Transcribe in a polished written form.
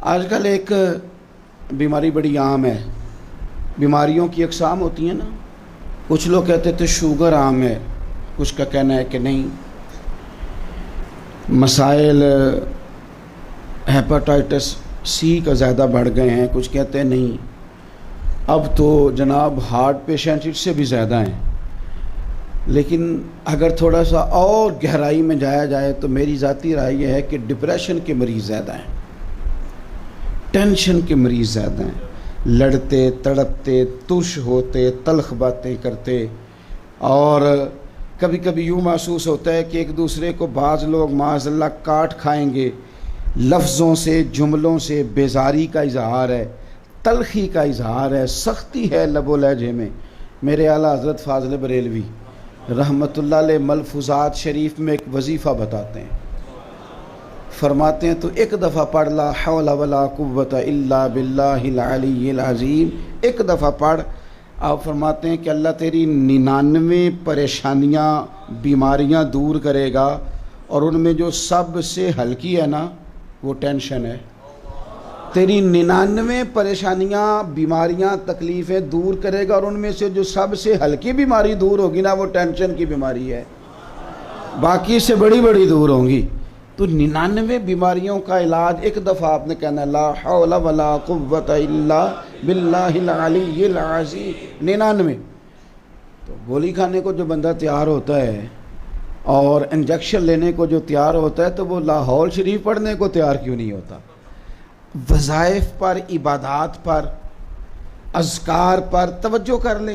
आजकल एक बीमारी बड़ी आम है। बीमारियों की अक़साम होती हैं ना। कुछ लोग कहते थे शुगर आम है, कुछ का कहना है कि नहीं, मसाइल हेपेटाइटिस सी का ज़्यादा बढ़ गए हैं, कुछ कहते हैं नहीं, अब तो जनाब हार्ट पेशेंट इससे भी ज़्यादा हैं। लेकिन अगर थोड़ा सा और गहराई में जाया जाए तो मेरी ज़ाती राय यह है कि डिप्रेशन के मरीज़ ज़्यादा हैं, टेंशन के मरीज़ ज़्यादा हैं, लड़ते तड़पते तुष होते तल्ख बातें करते, और कभी कभी यूँ महसूस होता है कि एक दूसरे को बाज़ लोग माज़अल्लाह काट खाएंगे। लफ्ज़ों से जुमलों से बेजारी का इजहार है, तलखी का इजहार है, सख्ती है लबो लहजे में। मेरे आला हज़रत फ़ाज़िल बरेलवी रहमतुल्लाह अलैह मलफूज़ात शरीफ में एक वजीफ़ा बताते हैं। फरमाते हैं तो एक दफ़ा पढ़ ला हौला वला कुव्वता इल्ला बिल्लाहिल अलीय्यिल अज़ीम, एक दफ़ा पढ़। आप फरमाते हैं कि अल्लाह तेरी 99 परेशानियाँ बीमारियाँ दूर करेगा, और उनमें जो सबसे हल्की है ना वो टेंशन है। तेरी 99 परेशानियाँ बीमारियाँ तकलीफ़ें दूर करेगा, और उनमें से जो सबसे हल्की बीमारी दूर होगी ना वो टेंशन की बीमारी है, बाकी से बड़ी बड़ी दूर होंगी। तो 99 बीमारियों का इलाज एक दफ़ा आपने कहना ला हौला वला कुव्वता इल्ला बिल्लाहिल अलीय्यिल अज़ीम, 99। तो गोली खाने को जो बंदा तैयार होता है और इंजेक्शन लेने को जो तैयार होता है, तो वो लाहौल शरीफ पढ़ने को तैयार क्यों नहीं होता? वज़ाइफ पर, इबादात पर, अज़कार पर तवज्जो कर लें।